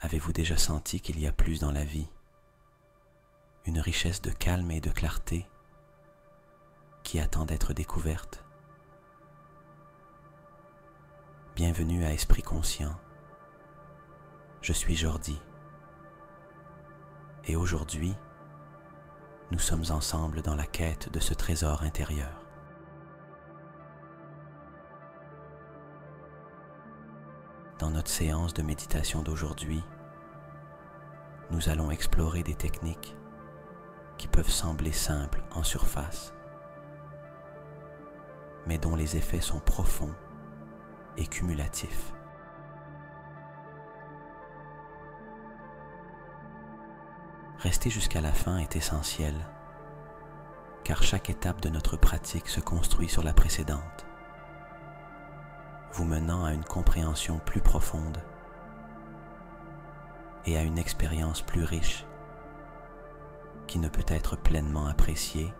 Avez-vous déjà senti qu'il y a plus dans la vie, une richesse de calme et de clarté qui attend d'être découverte? Bienvenue à Esprit Conscient. Je suis Jordi. Et aujourd'hui, nous sommes ensemble dans la quête de ce trésor intérieur. Dans notre séance de méditation d'aujourd'hui, nous allons explorer des techniques qui peuvent sembler simples en surface, mais dont les effets sont profonds et cumulatifs. Rester jusqu'à la fin est essentiel, car chaque étape de notre pratique se construit sur la précédente, vous menant à une compréhension plus profonde et à une expérience plus riche qui ne peut être pleinement appréciée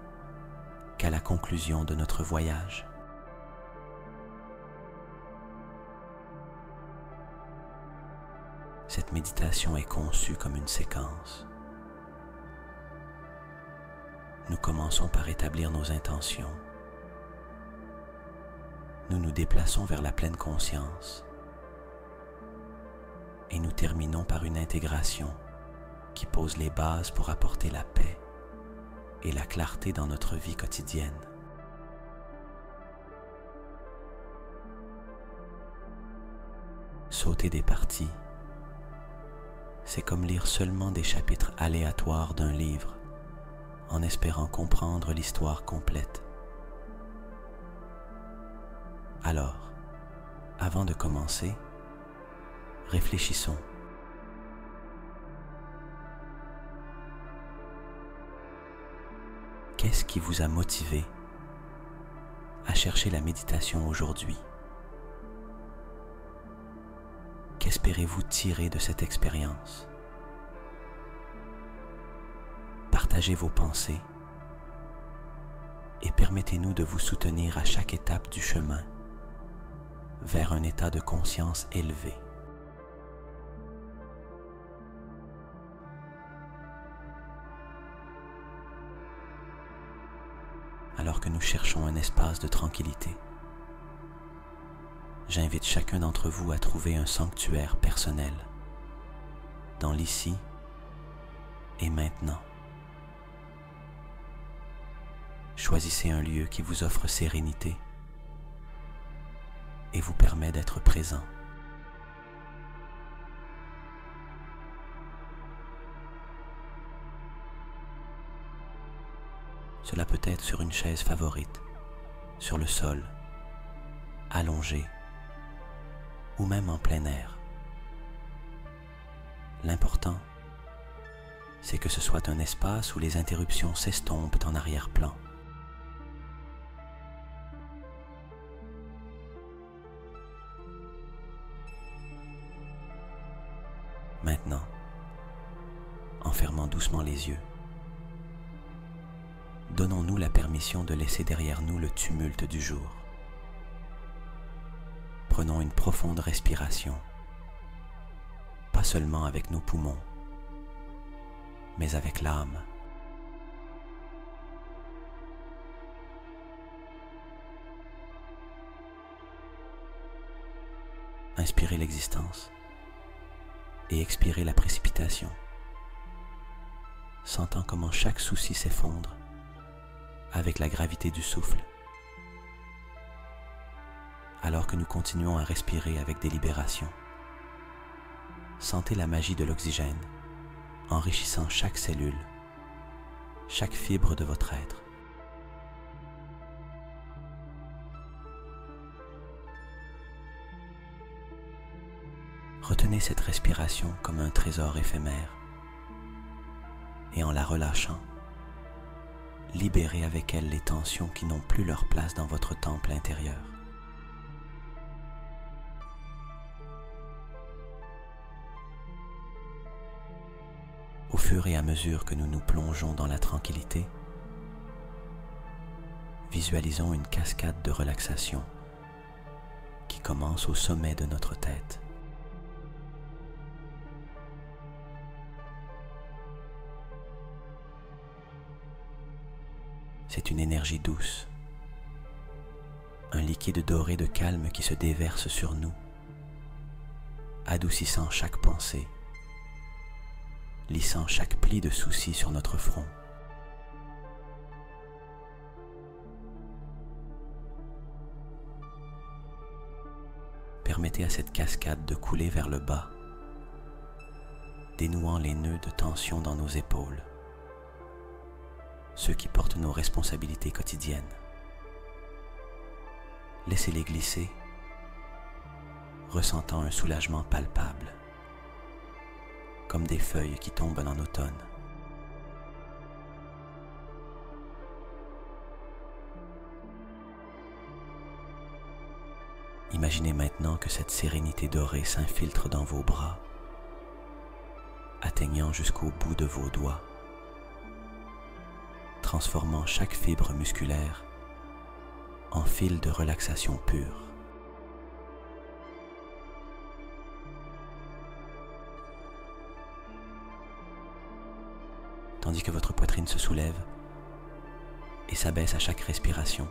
qu'à la conclusion de notre voyage. Cette méditation est conçue comme une séquence. Nous commençons par établir nos intentions. Nous nous déplaçons vers la pleine conscience et nous terminons par une intégration qui pose les bases pour apporter la paix et la clarté dans notre vie quotidienne. Sauter des parties, c'est comme lire seulement des chapitres aléatoires d'un livre en espérant comprendre l'histoire complète. Alors, avant de commencer, réfléchissons. Qu'est-ce qui vous a motivé à chercher la méditation aujourd'hui? Qu'espérez-vous tirer de cette expérience? Partagez vos pensées et permettez-nous de vous soutenir à chaque étape du chemin vers un état de conscience élevé. Alors que nous cherchons un espace de tranquillité, j'invite chacun d'entre vous à trouver un sanctuaire personnel dans l'ici et maintenant. Choisissez un lieu qui vous offre sérénité et vous permet d'être présent. Cela peut être sur une chaise favorite, sur le sol, allongé ou même en plein air. L'important, c'est que ce soit un espace où les interruptions s'estompent en arrière-plan. Maintenant, en fermant doucement les yeux, donnons-nous la permission de laisser derrière nous le tumulte du jour. Prenons une profonde respiration, pas seulement avec nos poumons, mais avec l'âme. Inspirez l'existence et expirez la précipitation, sentant comment chaque souci s'effondre avec la gravité du souffle, alors que nous continuons à respirer avec délibération. Sentez la magie de l'oxygène, enrichissant chaque cellule, chaque fibre de votre être. Retenez cette respiration comme un trésor éphémère et en la relâchant, libérez avec elle les tensions qui n'ont plus leur place dans votre temple intérieur. Au fur et à mesure que nous nous plongeons dans la tranquillité, visualisons une cascade de relaxation qui commence au sommet de notre tête. C'est une énergie douce, un liquide doré de calme qui se déverse sur nous, adoucissant chaque pensée, lissant chaque pli de soucis sur notre front. Permettez à cette cascade de couler vers le bas, dénouant les nœuds de tension dans nos épaules, ceux qui portent nos responsabilités quotidiennes. Laissez-les glisser, ressentant un soulagement palpable, comme des feuilles qui tombent en automne. Imaginez maintenant que cette sérénité dorée s'infiltre dans vos bras, atteignant jusqu'au bout de vos doigts, transformant chaque fibre musculaire en fil de relaxation pure. Tandis que votre poitrine se soulève et s'abaisse à chaque respiration,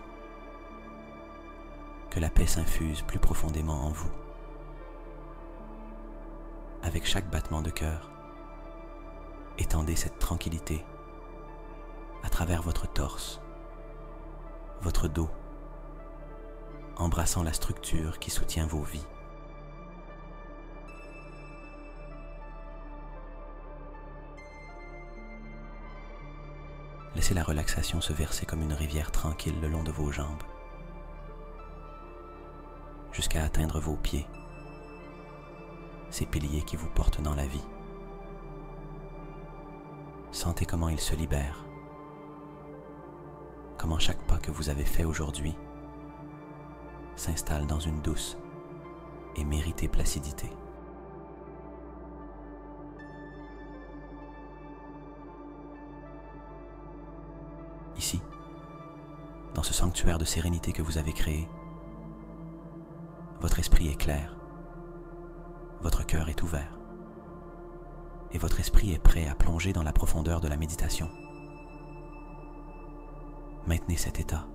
que la paix s'infuse plus profondément en vous. Avec chaque battement de cœur, étendez cette tranquillité à travers votre torse, votre dos, embrassant la structure qui soutient vos vies. Laissez la relaxation se verser comme une rivière tranquille le long de vos jambes, jusqu'à atteindre vos pieds, ces piliers qui vous portent dans la vie. Sentez comment ils se libèrent, comment chaque pas que vous avez fait aujourd'hui s'installe dans une douce et méritée placidité. Ici, dans ce sanctuaire de sérénité que vous avez créé, votre esprit est clair, votre cœur est ouvert, et votre esprit est prêt à plonger dans la profondeur de la méditation. Maintenez cet état,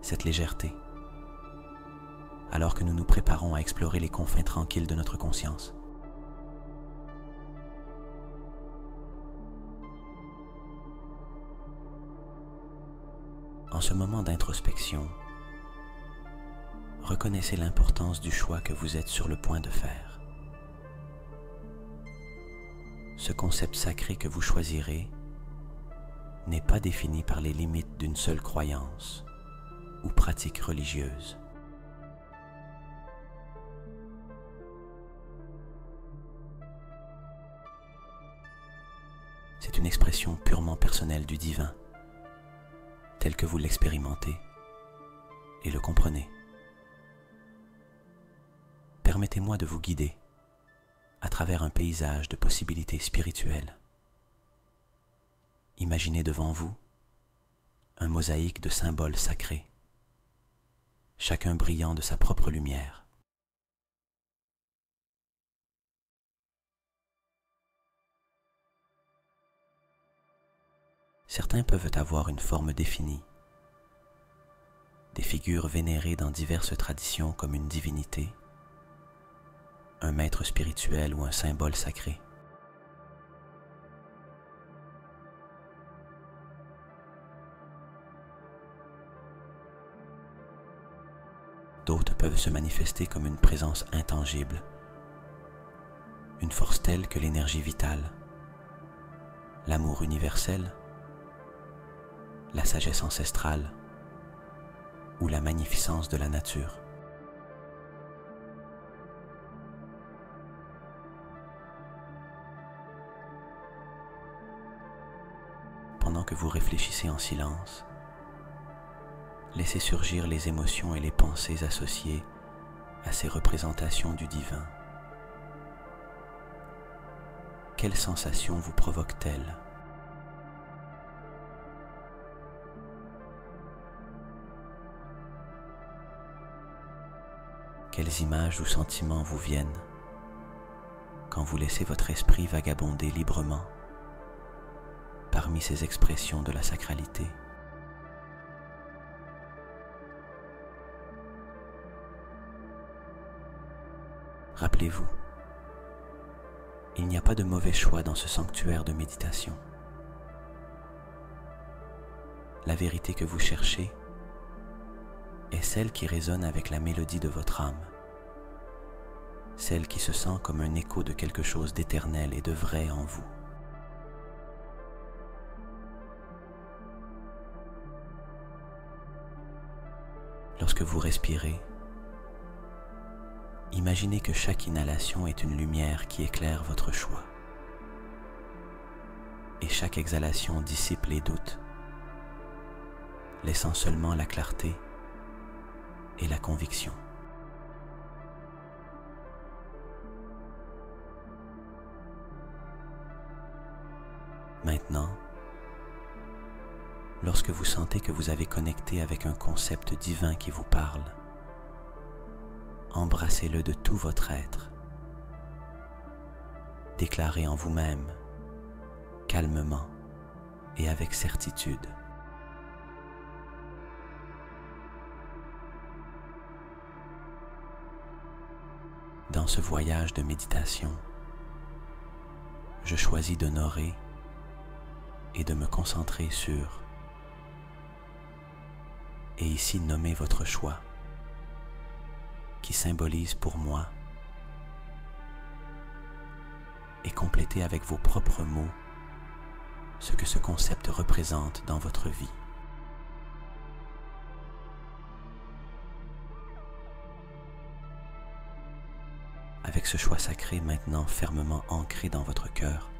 cette légèreté, alors que nous nous préparons à explorer les confins tranquilles de notre conscience. En ce moment d'introspection, reconnaissez l'importance du choix que vous êtes sur le point de faire. Ce concept sacré que vous choisirez n'est pas défini par les limites d'une seule croyance ou pratique religieuse. C'est une expression purement personnelle du divin, tel que vous l'expérimentez et le comprenez. Permettez-moi de vous guider à travers un paysage de possibilités spirituelles. Imaginez devant vous un mosaïque de symboles sacrés, chacun brillant de sa propre lumière. Certains peuvent avoir une forme définie, des figures vénérées dans diverses traditions comme une divinité, un maître spirituel ou un symbole sacré. D'autres peuvent se manifester comme une présence intangible, une force telle que l'énergie vitale, l'amour universel, la sagesse ancestrale ou la magnificence de la nature. Pendant que vous réfléchissez en silence, laissez surgir les émotions et les pensées associées à ces représentations du divin. Quelles sensations vous provoquent-elles ? Quelles images ou sentiments vous viennent quand vous laissez votre esprit vagabonder librement parmi ces expressions de la sacralité? Rappelez-vous, il n'y a pas de mauvais choix dans ce sanctuaire de méditation. La vérité que vous cherchez est celle qui résonne avec la mélodie de votre âme, celle qui se sent comme un écho de quelque chose d'éternel et de vrai en vous. Lorsque vous respirez, imaginez que chaque inhalation est une lumière qui éclaire votre choix, et chaque exhalation dissipe les doutes, laissant seulement la clarté et la conviction. Maintenant, lorsque vous sentez que vous avez connecté avec un concept divin qui vous parle, embrassez-le de tout votre être. Déclarez en vous-même, calmement et avec certitude: dans ce voyage de méditation, je choisis d'honorer et de me concentrer sur, et ici nommer votre choix, qui symbolise pour moi, et compléter avec vos propres mots ce que ce concept représente dans votre vie. Avec ce choix sacré maintenant fermement ancré dans votre cœur,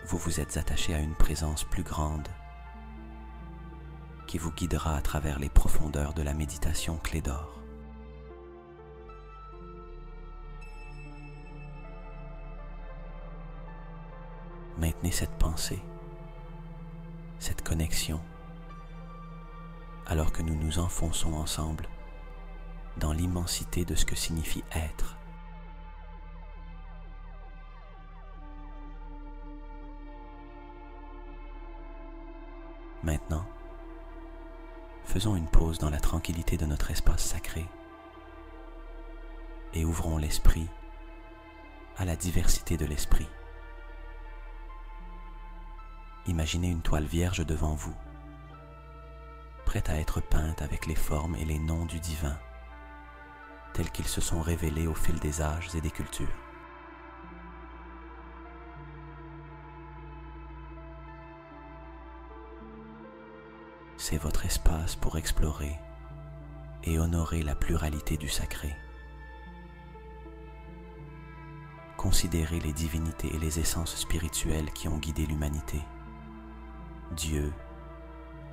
vous vous êtes attaché à une présence plus grande qui vous guidera à travers les profondeurs de la méditation clé d'or. Maintenez cette pensée, cette connexion, alors que nous nous enfonçons ensemble dans l'immensité de ce que signifie être. Maintenant, faisons une pause dans la tranquillité de notre espace sacré et ouvrons l'esprit à la diversité de l'esprit. Imaginez une toile vierge devant vous, prête à être peinte avec les formes et les noms du divin, tels qu'ils se sont révélés au fil des âges et des cultures. C'est votre espace pour explorer et honorer la pluralité du sacré. Considérez les divinités et les essences spirituelles qui ont guidé l'humanité. Dieu,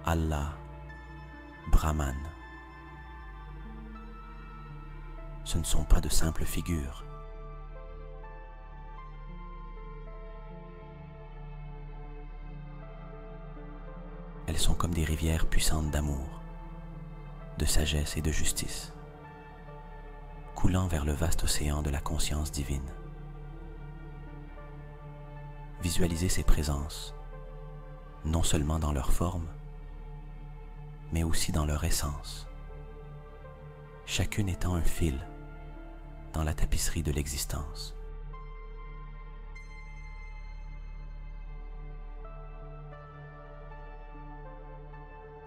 Allah, Brahman. Ce ne sont pas de simples figures. Elles sont comme des rivières puissantes d'amour, de sagesse et de justice, coulant vers le vaste océan de la conscience divine. Visualisez ces présences, non seulement dans leur forme, mais aussi dans leur essence, chacune étant un fil dans la tapisserie de l'existence.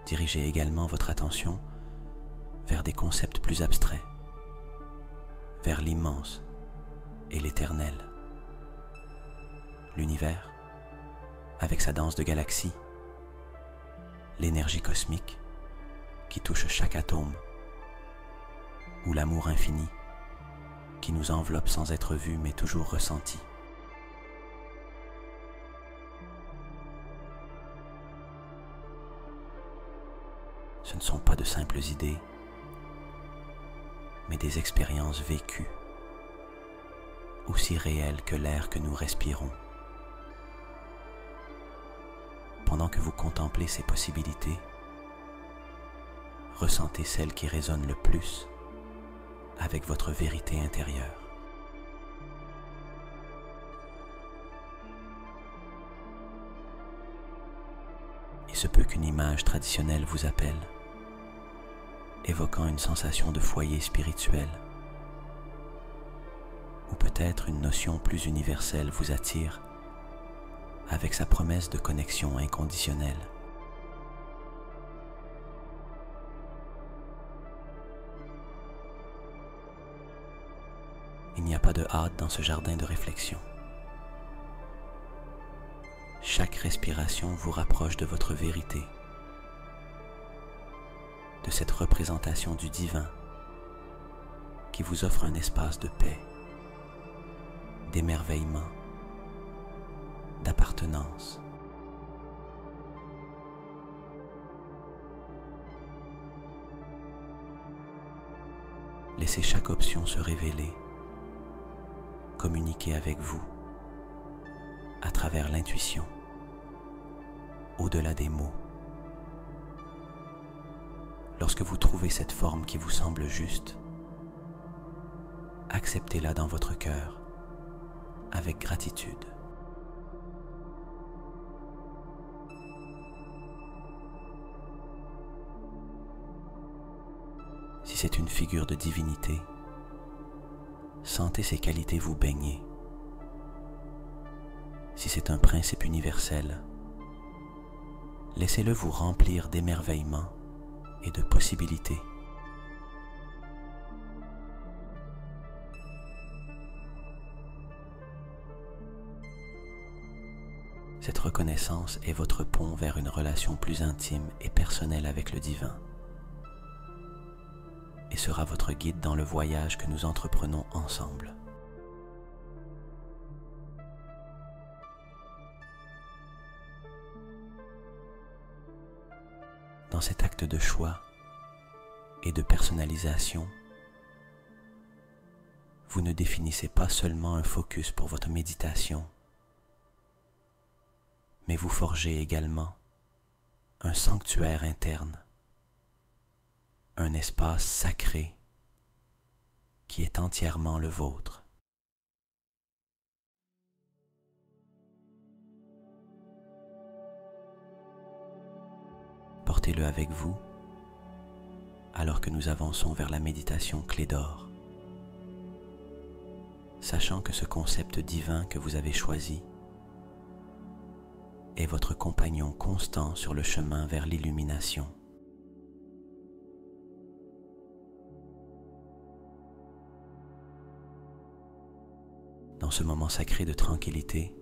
Dirigez également votre attention vers des concepts plus abstraits, vers l'immense et l'éternel. L'univers, avec sa danse de galaxies, l'énergie cosmique qui touche chaque atome, ou l'amour infini qui nous enveloppe sans être vu mais toujours ressenti. Ce ne sont pas de simples idées, mais des expériences vécues, aussi réelles que l'air que nous respirons. Pendant que vous contemplez ces possibilités, ressentez celle qui résonne le plus avec votre vérité intérieure. Il se peut qu'une image traditionnelle vous appelle, évoquant une sensation de foyer spirituel. Ou peut-être une notion plus universelle vous attire avec sa promesse de connexion inconditionnelle. Il n'y a pas de hâte dans ce jardin de réflexion. Chaque respiration vous rapproche de votre vérité, de cette représentation du divin qui vous offre un espace de paix, d'émerveillement, d'appartenance. Laissez chaque option se révéler, communiquer avec vous à travers l'intuition, au-delà des mots. Lorsque vous trouvez cette forme qui vous semble juste, acceptez-la dans votre cœur avec gratitude. Si c'est une figure de divinité, sentez ses qualités vous baigner. Si c'est un principe universel, laissez-le vous remplir d'émerveillement et de possibilités. Cette reconnaissance est votre pont vers une relation plus intime et personnelle avec le divin, et sera votre guide dans le voyage que nous entreprenons ensemble. Dans cet acte de choix et de personnalisation, vous ne définissez pas seulement un focus pour votre méditation, mais vous forgez également un sanctuaire interne, un espace sacré qui est entièrement le vôtre. Portez-le avec vous alors que nous avançons vers la méditation clé d'or, sachant que ce concept divin que vous avez choisi est votre compagnon constant sur le chemin vers l'illumination. Dans ce moment sacré de tranquillité,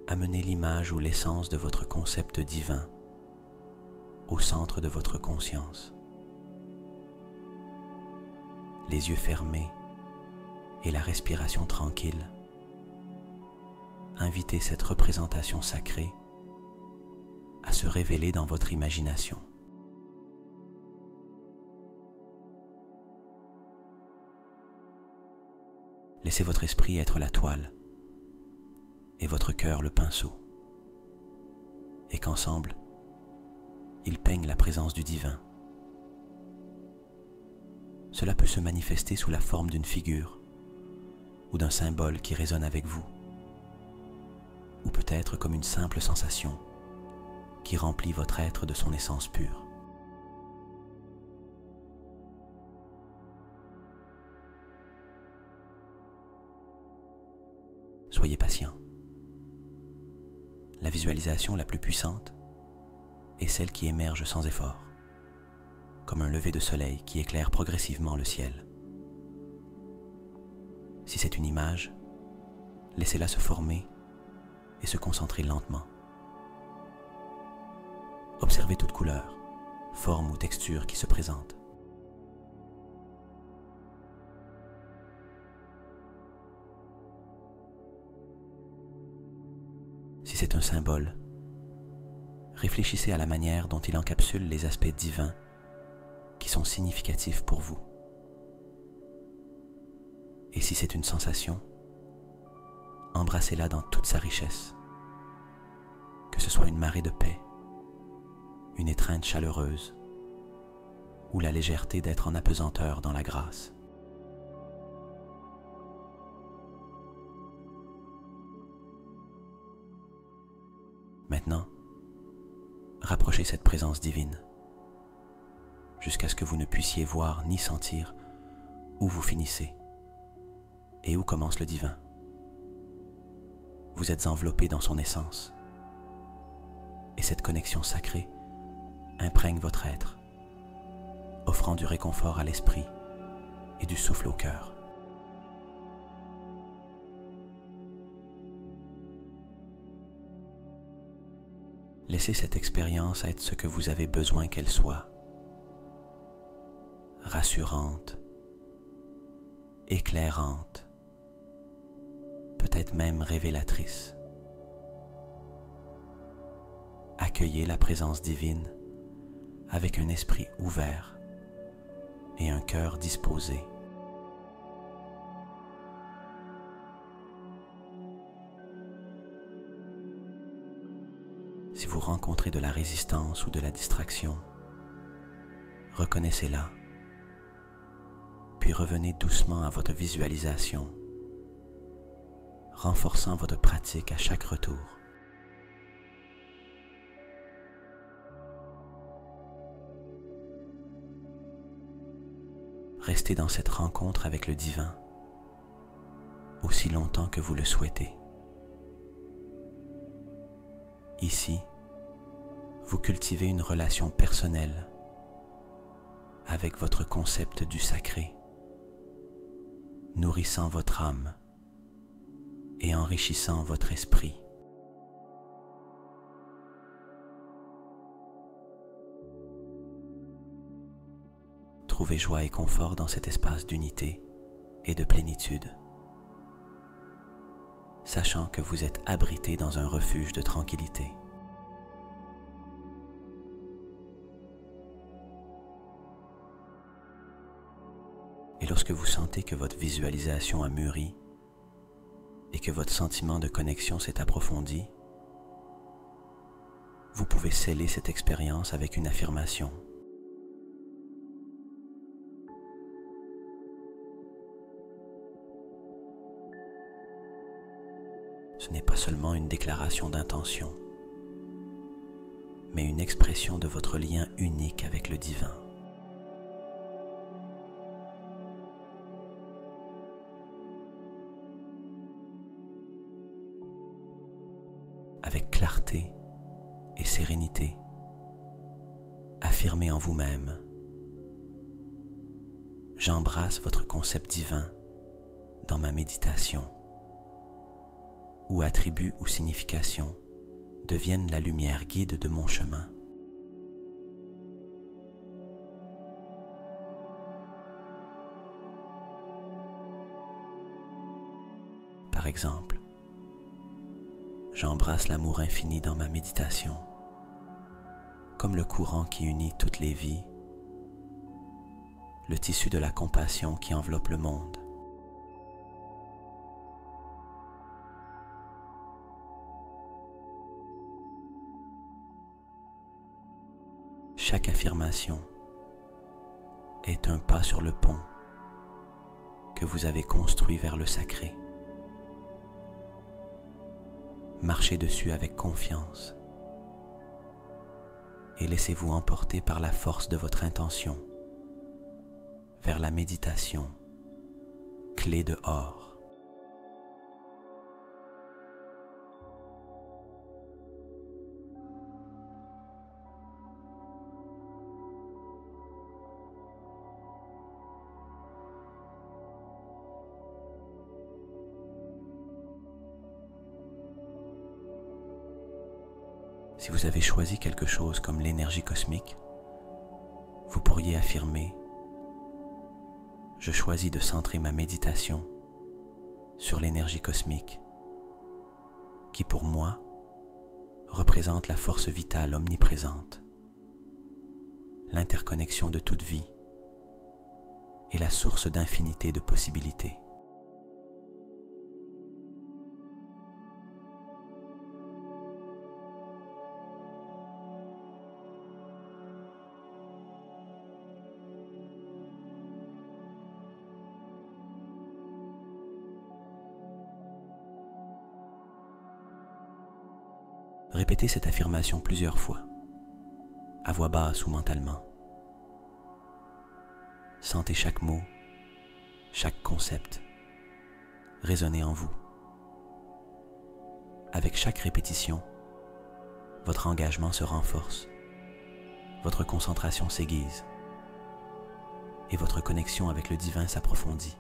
amenez l'image ou l'essence de votre concept divin au centre de votre conscience. Les yeux fermés et la respiration tranquille, invitez cette représentation sacrée à se révéler dans votre imagination. Laissez votre esprit être la toile et votre cœur le pinceau, et qu'ensemble, ils peignent la présence du divin. Cela peut se manifester sous la forme d'une figure ou d'un symbole qui résonne avec vous, ou peut-être comme une simple sensation qui remplit votre être de son essence pure. Soyez patient. La visualisation la plus puissante est celle qui émerge sans effort, comme un lever de soleil qui éclaire progressivement le ciel. Si c'est une image, laissez-la se former et se concentrer lentement. Observez toute couleur, forme ou texture qui se présente. Si c'est un symbole, réfléchissez à la manière dont il encapsule les aspects divins qui sont significatifs pour vous. Et si c'est une sensation, embrassez-la dans toute sa richesse, que ce soit une marée de paix, une étreinte chaleureuse ou la légèreté d'être en apesanteur dans la grâce. Maintenant, rapprochez cette présence divine. jusqu'à ce que vous ne puissiez voir ni sentir où vous finissez et où commence le divin. Vous êtes enveloppé dans son essence et cette connexion sacrée imprègne votre être, offrant du réconfort à l'esprit et du souffle au cœur. Laissez cette expérience être ce que vous avez besoin qu'elle soit, rassurante, éclairante, peut-être même révélatrice. Accueillez la présence divine avec un esprit ouvert et un cœur disposé. Si vous rencontrez de la résistance ou de la distraction, reconnaissez-la, puis revenez doucement à votre visualisation, renforçant votre pratique à chaque retour. Restez dans cette rencontre avec le divin aussi longtemps que vous le souhaitez. Ici, vous cultivez une relation personnelle avec votre concept du sacré, nourrissant votre âme et enrichissant votre esprit. Trouvez joie et confort dans cet espace d'unité et de plénitude, sachant que vous êtes abrité dans un refuge de tranquillité. Et lorsque vous sentez que votre visualisation a mûri et que votre sentiment de connexion s'est approfondi, vous pouvez sceller cette expérience avec une affirmation. Ce n'est pas seulement une déclaration d'intention, mais une expression de votre lien unique avec le divin. Avec clarté et sérénité, affirmez en vous-même: j'embrasse votre concept divin dans ma méditation, où attribut ou signification deviennent la lumière guide de mon chemin. Par exemple, j'embrasse l'amour infini dans ma méditation, comme le courant qui unit toutes les vies, le tissu de la compassion qui enveloppe le monde. Chaque affirmation est un pas sur le pont que vous avez construit vers le sacré. Marchez dessus avec confiance et laissez-vous emporter par la force de votre intention vers la méditation, clé de or. Si vous avez choisi quelque chose comme l'énergie cosmique, vous pourriez affirmer: je choisis de centrer ma méditation sur l'énergie cosmique, qui pour moi représente la force vitale omniprésente, l'interconnexion de toute vie et la source d'infinité de possibilités. Répétez cette affirmation plusieurs fois, à voix basse ou mentalement, Sentez chaque mot, chaque concept résonner en vous. Avec chaque répétition, votre engagement se renforce, votre concentration s'aiguise et votre connexion avec le divin s'approfondit.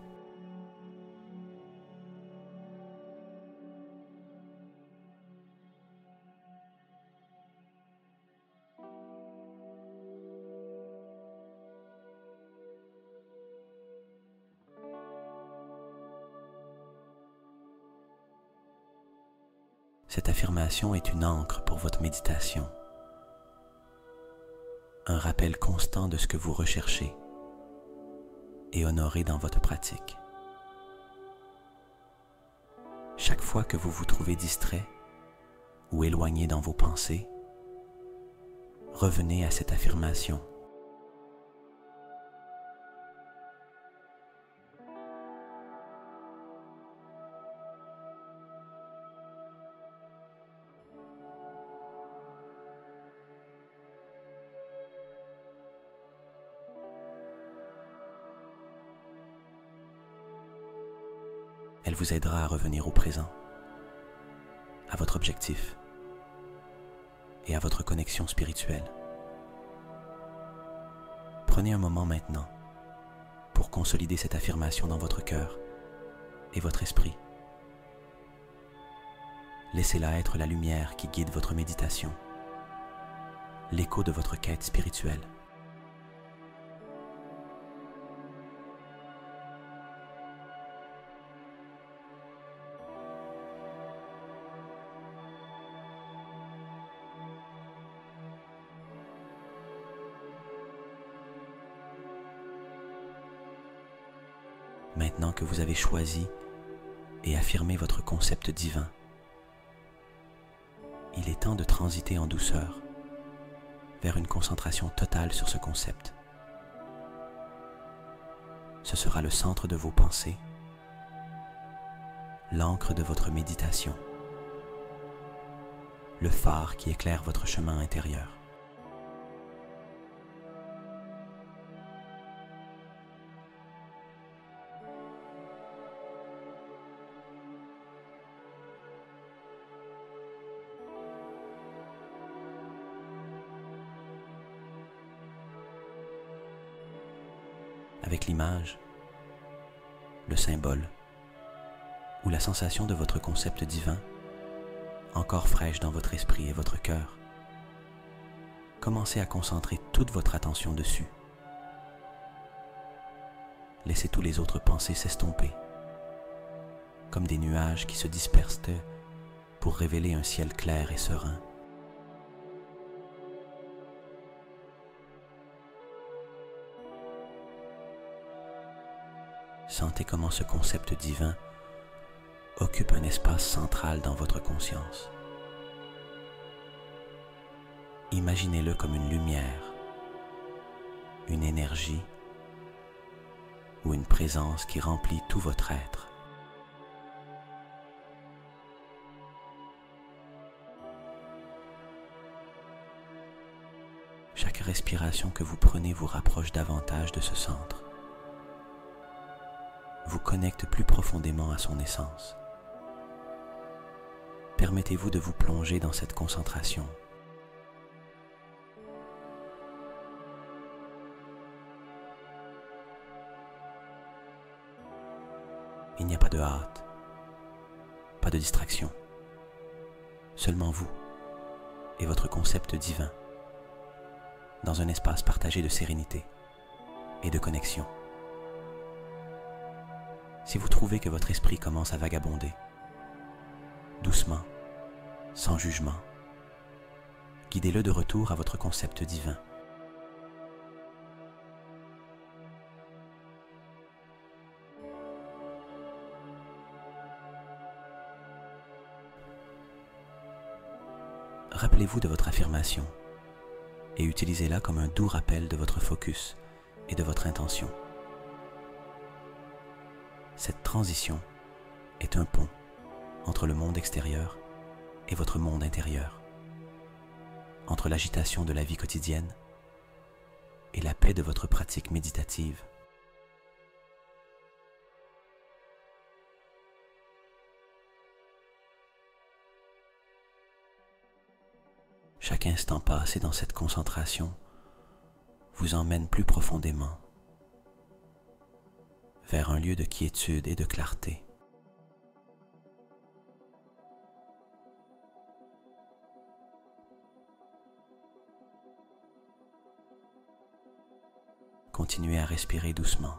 Cette affirmation est une ancre pour votre méditation, un rappel constant de ce que vous recherchez et honorez dans votre pratique. Chaque fois que vous vous trouvez distrait ou éloigné dans vos pensées, revenez à cette affirmation. Elle vous aidera à revenir au présent, à votre objectif et à votre connexion spirituelle. Prenez un moment maintenant pour consolider cette affirmation dans votre cœur et votre esprit. Laissez-la être la lumière qui guide votre méditation, l'écho de votre quête spirituelle. Maintenant que vous avez choisi et affirmé votre concept divin, il est temps de transiter en douceur vers une concentration totale sur ce concept. Ce sera le centre de vos pensées, l'ancre de votre méditation, le phare qui éclaire votre chemin intérieur. Avec l'image, le symbole ou la sensation de votre concept divin, encore fraîche dans votre esprit et votre cœur, commencez à concentrer toute votre attention dessus. Laissez tous les autres pensées s'estomper, comme des nuages qui se dispersent pour révéler un ciel clair et serein. Sentez comment ce concept divin occupe un espace central dans votre conscience. Imaginez-le comme une lumière, une énergie ou une présence qui remplit tout votre être. Chaque respiration que vous prenez vous rapproche davantage de ce centre, vous connecte plus profondément à son essence. Permettez-vous de vous plonger dans cette concentration. Il n'y a pas de hâte, pas de distraction, seulement vous et votre concept divin, dans un espace partagé de sérénité et de connexion. Si vous trouvez que votre esprit commence à vagabonder, doucement, sans jugement, guidez-le de retour à votre concept divin. Rappelez-vous de votre affirmation et utilisez-la comme un doux rappel de votre focus et de votre intention. Cette transition est un pont entre le monde extérieur et votre monde intérieur, entre l'agitation de la vie quotidienne et la paix de votre pratique méditative. Chaque instant passé dans cette concentration vous emmène plus profondément vers un lieu de quiétude et de clarté. Continuez à respirer doucement,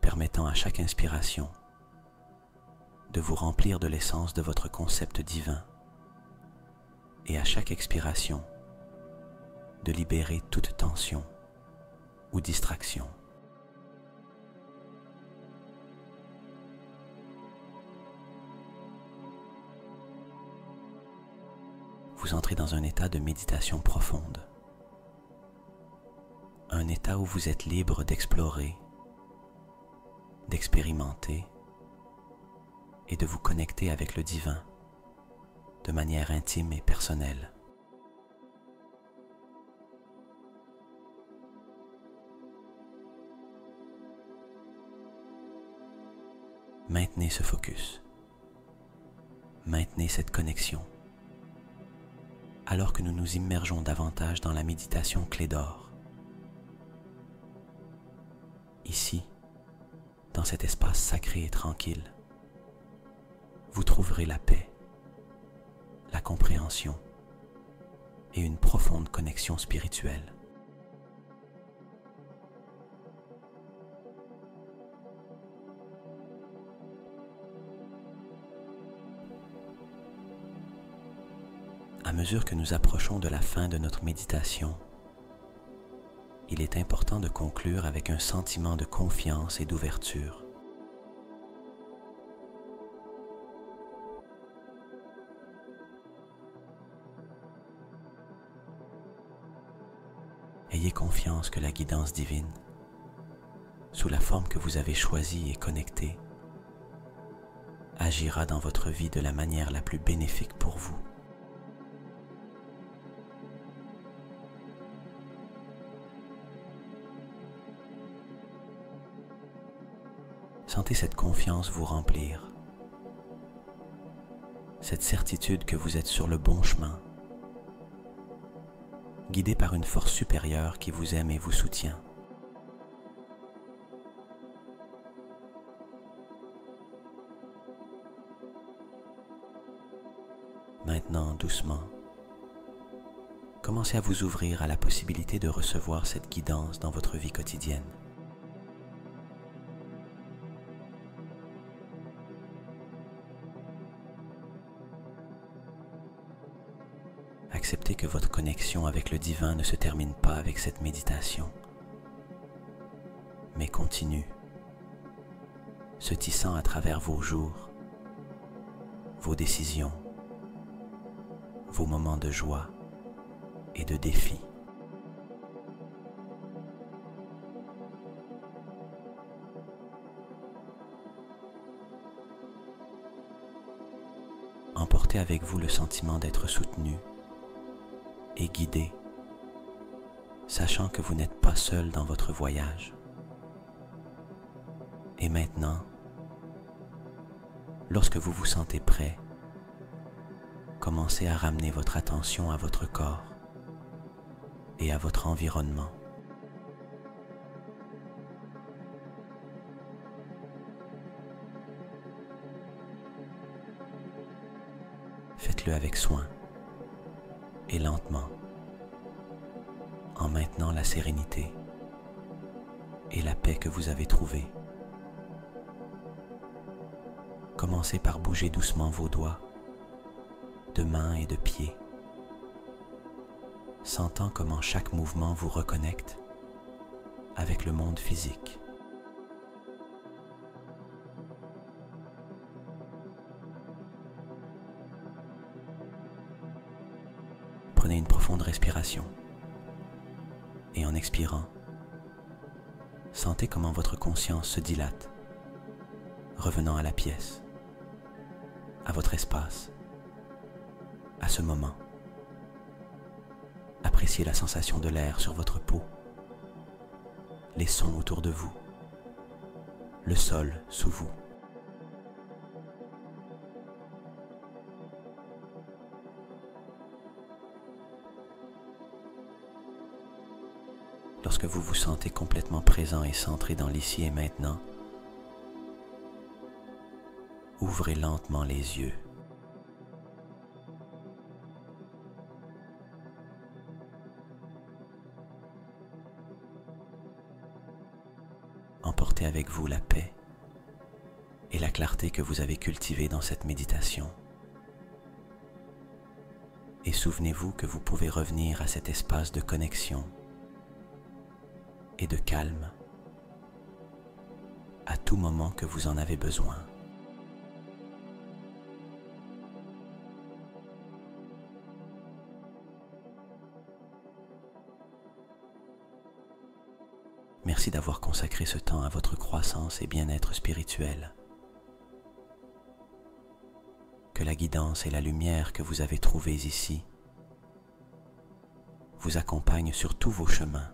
permettant à chaque inspiration de vous remplir de l'essence de votre concept divin et à chaque expiration de libérer toute tension ou distraction. Vous entrez dans un état de méditation profonde, un état où vous êtes libre d'explorer, d'expérimenter et de vous connecter avec le divin de manière intime et personnelle. Maintenez ce focus, maintenez cette connexion, alors que nous nous immergeons davantage dans la méditation clé d'or. Ici, dans cet espace sacré et tranquille, vous trouverez la paix, la compréhension et une profonde connexion spirituelle. À mesure que nous approchons de la fin de notre méditation, il est important de conclure avec un sentiment de confiance et d'ouverture. Ayez confiance que la guidance divine, sous la forme que vous avez choisie et connectée, agira dans votre vie de la manière la plus bénéfique pour vous. Sentez cette confiance vous remplir, cette certitude que vous êtes sur le bon chemin, guidé par une force supérieure qui vous aime et vous soutient. Maintenant, doucement, commencez à vous ouvrir à la possibilité de recevoir cette guidance dans votre vie quotidienne. Acceptez que votre connexion avec le divin ne se termine pas avec cette méditation, mais continue, se tissant à travers vos jours, vos décisions, vos moments de joie et de défi. Emportez avec vous le sentiment d'être soutenu et guidé, sachant que vous n'êtes pas seul dans votre voyage. Et maintenant, lorsque vous vous sentez prêt, commencez à ramener votre attention à votre corps et à votre environnement. Faites-le avec soin et lentement, en maintenant la sérénité et la paix que vous avez trouvée. Commencez par bouger doucement vos doigts, de mains et de pieds, sentant comment chaque mouvement vous reconnecte avec le monde physique. Prenez une profonde respiration et en expirant, sentez comment votre conscience se dilate, revenant à la pièce, à votre espace, à ce moment. Appréciez la sensation de l'air sur votre peau, les sons autour de vous, le sol sous vous. Lorsque vous vous sentez complètement présent et centré dans l'ici et maintenant, ouvrez lentement les yeux. Emportez avec vous la paix et la clarté que vous avez cultivées dans cette méditation. Et souvenez-vous que vous pouvez revenir à cet espace de connexion et de calme à tout moment que vous en avez besoin. Merci d'avoir consacré ce temps à votre croissance et bien-être spirituel. Que la guidance et la lumière que vous avez trouvées ici vous accompagnent sur tous vos chemins.